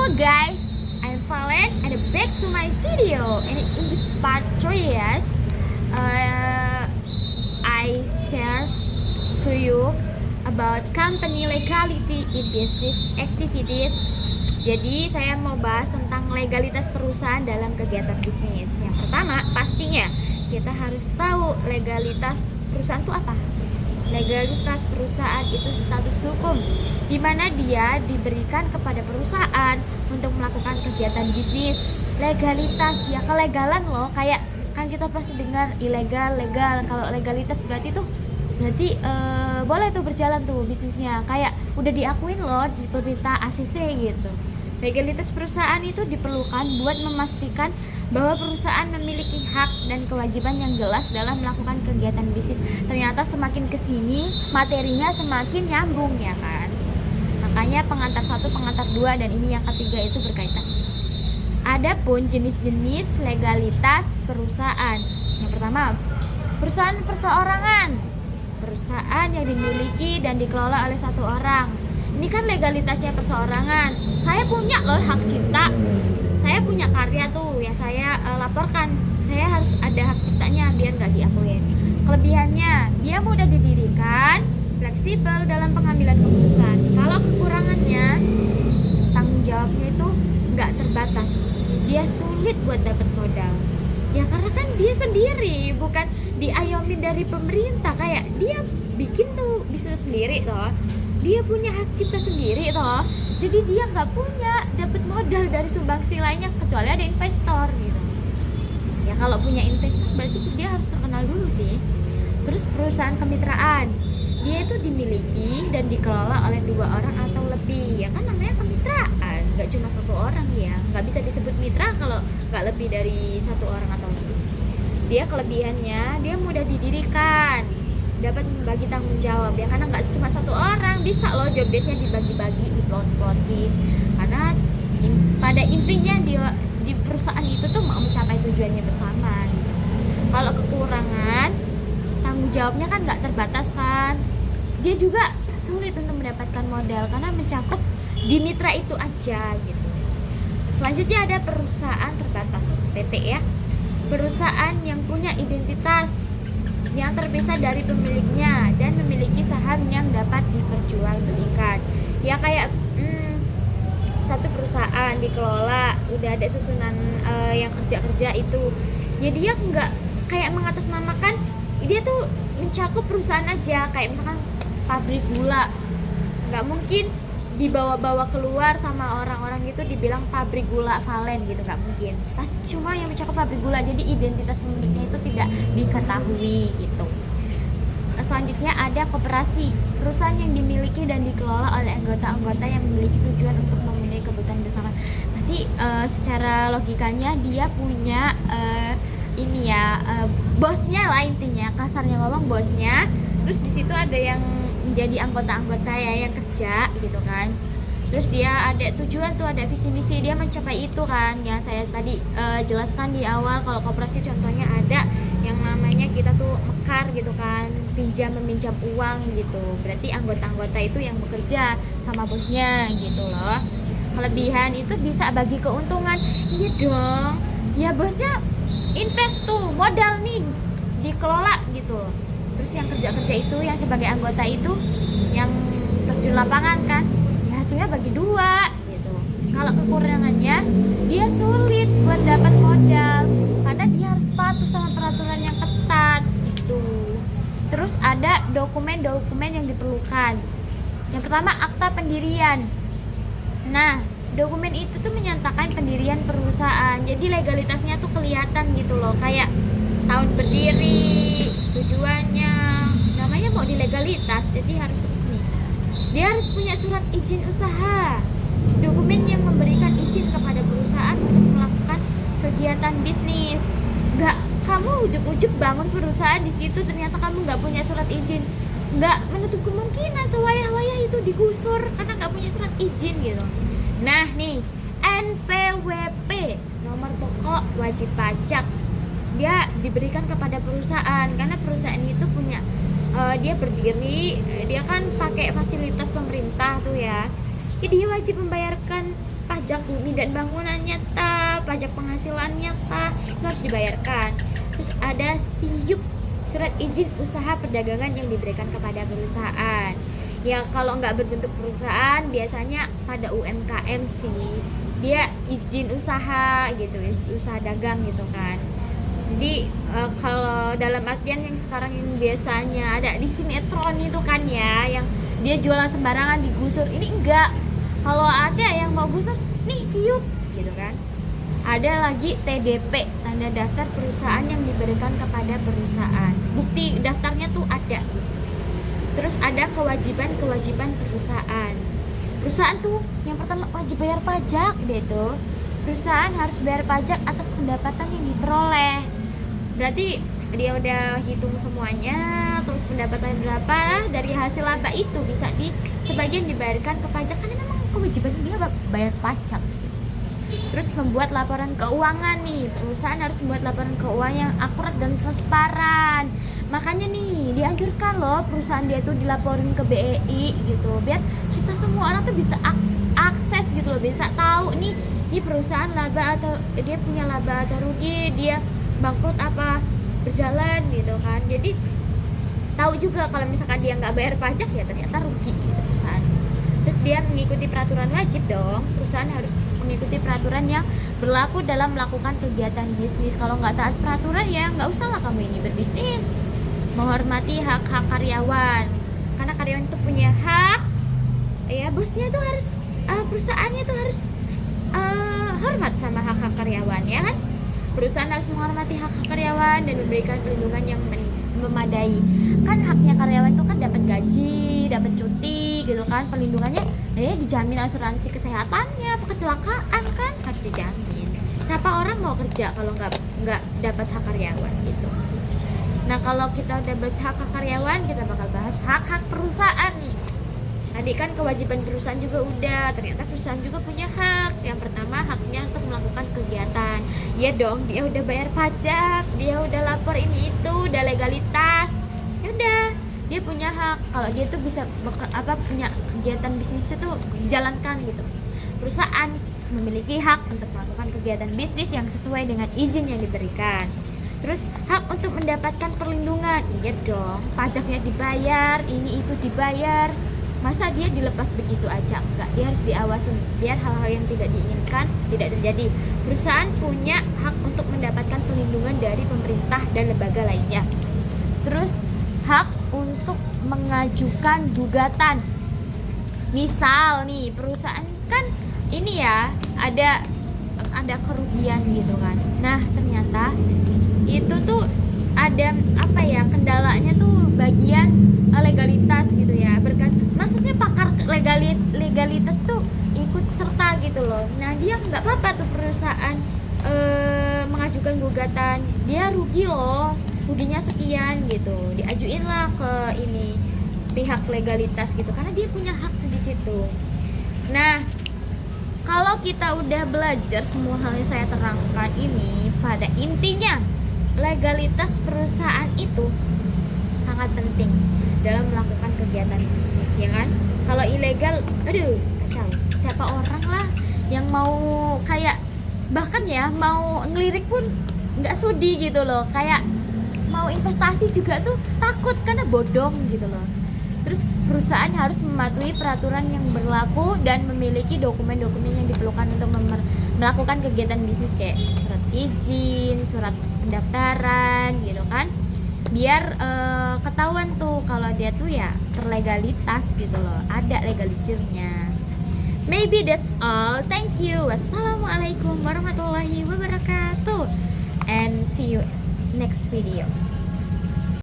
Hello guys, I'm Valen and back to my video. And in this part 3, yes, I share to you about company legality in business activities. Jadi saya mau bahas tentang legalitas perusahaan dalam kegiatan bisnis. Yang pertama, pastinya kita harus tahu legalitas perusahaan itu apa. Legalitas perusahaan itu status hukum di mana dia diberikan kepada perusahaan untuk melakukan kegiatan bisnis. Legalitas ya kelegalan loh, kayak kan kita pasti dengar ilegal, legal. Kalau legalitas berarti boleh tuh berjalan tuh bisnisnya, kayak udah diakuin loh di pemerintah ACC gitu. Legalitas perusahaan itu diperlukan buat memastikan bahwa perusahaan memiliki hak dan kewajiban yang jelas dalam melakukan kegiatan bisnis. Ternyata semakin kesini materinya semakin nyambung ya kan. Makanya pengantar 1, pengantar 2 dan ini yang ketiga itu berkaitan. Adapun jenis-jenis legalitas perusahaan. Yang pertama, perusahaan perseorangan. Perusahaan yang dimiliki dan dikelola oleh satu orang. Ini kan legalitasnya perseorangan. Saya punya loh hak cipta. Saya punya karya tuh yang saya laporkan. Saya harus ada hak ciptanya biar nggak diakuin. Kelebihannya, dia mudah didirikan, fleksibel dalam pengambilan keputusan. Kalau kekurangannya, tanggung jawabnya itu nggak terbatas. Dia sulit buat dapat modal. Ya karena kan dia sendiri, bukan diayomin dari pemerintah. Kayak dia bikin tuh bisnis sendiri loh. Dia punya hak cipta sendiri toh, jadi dia nggak punya dapat modal dari sumbangsi lainnya kecuali ada investor gitu. Ya kalau punya investor berarti dia harus terkenal dulu sih. Terus perusahaan kemitraan, dia itu dimiliki dan dikelola oleh 2 orang atau lebih. Ya kan namanya kemitraan, nggak cuma 1 orang ya. Nggak bisa disebut mitra kalau nggak lebih dari 1 orang atau lebih. Dia kelebihannya, dia mudah didirikan, dapat membagi tanggung jawab ya, karena nggak cuma 1 orang, bisa loh job desk-nya dibagi-bagi, diplot-plotin, karena pada intinya dia di perusahaan itu tuh mau mencapai tujuannya bersama gitu. Kalau kekurangan, tanggung jawabnya kan nggak terbatas kan, dia juga sulit untuk mendapatkan modal karena mencakup di mitra itu aja gitu. Selanjutnya ada perusahaan terbatas PT ya, perusahaan yang punya identitas yang terpisah dari pemiliknya dan memiliki saham yang dapat diperjualbelikan. Ya kayak satu perusahaan dikelola, udah ada susunan yang kerja itu. Ya dia nggak kayak mengatasnamakan, dia tuh mencakup perusahaan aja. Kayak misalkan pabrik gula, nggak mungkin dibawa-bawa keluar sama orang-orang gitu dibilang pabrik gula Valen gitu, nggak mungkin. Pasti cuma yang mencakup pabrik gula, jadi identitas pemiliknya itu tidak diketahui gitu. Selanjutnya ada koperasi, perusahaan yang dimiliki dan dikelola oleh anggota-anggota yang memiliki tujuan untuk memenuhi kebutuhan bersama. Berarti secara logikanya dia punya bosnya lah, intinya kasarnya ngomong bosnya. Terus di situ ada yang menjadi anggota-anggota ya yang kerja gitu kan. Terus dia ada tujuan tuh, ada visi misi, dia mencapai itu kan. Yang saya tadi jelaskan di awal, kalau koperasi contohnya ada yang namanya kita tuh mekar gitu kan, pinjam meminjam uang gitu. Berarti anggota-anggota itu yang bekerja sama bosnya gitu loh. Kelebihan itu bisa bagi keuntungan. Iya dong. Ya bosnya invest tuh, modal nih dikelola gitu. Terus yang kerja-kerja itu, yang sebagai anggota itu, yang terjun lapangan kan, ya hasilnya bagi 2 gitu. Kalau kekurangannya, dia sulit buat dapat modal karena dia harus patuh sama peraturan yang ketat gitu. Terus ada dokumen-dokumen yang diperlukan. Yang pertama, akta pendirian. Nah, dokumen itu tuh menyatakan pendirian perusahaan. Jadi legalitasnya tuh kelihatan gitu loh, kayak tahun berdiri, tujuannya, namanya mau di legalitas, jadi harus resmi. Dia harus punya surat izin usaha, dokumen yang memberikan izin kepada perusahaan untuk melakukan kegiatan bisnis. Nggak kamu ujuk-ujuk bangun perusahaan di situ ternyata kamu nggak punya surat izin, nggak menutup kemungkinan sewayah-wayah itu digusur karena nggak punya surat izin gitu. Nah nih, NPWP, nomor pokok wajib pajak, dia diberikan kepada perusahaan karena perusahaan itu punya dia berdiri, dia kan pakai fasilitas pemerintah tuh ya. Jadi dia wajib membayarkan pajak pajak bumi dan bangunannya pajak penghasilannya itu harus dibayarkan. Terus ada SIUP, surat izin usaha perdagangan yang diberikan kepada perusahaan. Ya kalau nggak berbentuk perusahaan biasanya pada UMKM sih, dia izin usaha gitu, usaha dagang gitu kan. Jadi kalau dalam artian yang sekarang yang biasanya ada di sinetron itu kan ya, yang dia jualan sembarangan digusur, ini enggak. Kalau ada yang mau gusur, nih SIUP gitu kan. Ada lagi TDP, tanda daftar perusahaan yang diberikan kepada perusahaan. Bukti daftarnya tuh ada. Terus ada kewajiban perusahaan. Perusahaan tuh yang pertama wajib bayar pajak deh tuh. Perusahaan harus bayar pajak atas pendapatan yang diperoleh. Berarti dia udah hitung semuanya, terus pendapatan berapa dari hasil laba itu bisa sebagian dibayarkan ke pajak, karena memang kewajiban dia bayar pajak. Terus membuat laporan keuangan nih, perusahaan harus membuat laporan keuangan yang akurat dan transparan. Makanya nih dianjurkan loh perusahaan dia tuh dilaporin ke BEI gitu, biar kita semua orang tuh bisa akses gitu loh, bisa tahu nih di perusahaan laba atau dia punya laba atau rugi, dia bangkrut apa berjalan gitu kan. Jadi tahu juga kalau misalkan dia nggak bayar pajak ya ternyata rugi gitu perusahaan. Terus dia mengikuti peraturan, wajib dong perusahaan harus mengikuti peraturan yang berlaku dalam melakukan kegiatan bisnis. Kalau nggak taat peraturan ya nggak usah lah kamu ini berbisnis. Menghormati hak-hak karyawan, karena karyawan itu punya hak ya, bosnya tuh harus perusahaannya tuh harus hormat sama hak-hak karyawan ya kan. Perusahaan harus menghormati hak-hak karyawan dan memberikan perlindungan yang memadai. Kan haknya karyawan itu kan dapat gaji, dapat cuti gitu kan, perlindungannya dijamin, asuransi kesehatannya, kecelakaan kan harus dijamin. Siapa orang mau kerja kalau nggak dapat hak karyawan gitu. Nah kalau kita udah bahas hak-hak karyawan, kita bakal bahas hak-hak perusahaan nih. Tadi kan kewajiban perusahaan juga udah, ternyata perusahaan juga punya hak. Yang pertama haknya untuk melakukan kegiatan. Ya dong, dia udah bayar pajak, dia udah lapor ini itu, udah legalitas. Ya udah, dia punya hak. Kalau dia tuh bisa punya kegiatan bisnisnya tuh dijalankan gitu. Perusahaan memiliki hak untuk melakukan kegiatan bisnis yang sesuai dengan izin yang diberikan. Terus hak untuk mendapatkan perlindungan. Iya dong, pajaknya dibayar, ini itu dibayar. Masa dia dilepas begitu aja? Enggak, dia harus diawasin biar hal-hal yang tidak diinginkan tidak terjadi. Perusahaan punya hak untuk mendapatkan perlindungan dari pemerintah dan lembaga lainnya. Terus hak untuk mengajukan gugatan. Misal nih perusahaan kan ini ya ada kerugian gitu kan. Nah ternyata itu tuh ada kendalanya tuh bagian legalitas gitu ya, maksudnya pakar legalitas tuh ikut serta gitu loh. Nah dia nggak apa-apa tuh perusahaan mengajukan gugatan, dia rugi loh, ruginya sekian gitu, diajuin lah ke ini pihak legalitas gitu, karena dia punya hak di situ. Nah kalau kita udah belajar semua hal yang saya terangkan ini, pada intinya legalitas perusahaan itu sangat penting dalam melakukan kegiatan bisnis ya kan. Kalau ilegal, aduh kacau. Siapa orang lah yang mau kayak bahkan ya mau ngelirik pun nggak sudi gitu loh, kayak mau investasi juga tuh takut karena bodong gitu loh. Terus perusahaan harus mematuhi peraturan yang berlaku dan memiliki dokumen-dokumen yang diperlukan untuk melakukan kegiatan bisnis kayak surat izin, surat pendaftaran gitu kan, biar ketahuan tuh kalau dia tuh ya terlegalitas gitu loh, ada legalisirnya. Maybe that's all. Thank you. Wassalamualaikum warahmatullahi wabarakatuh, and see you next video.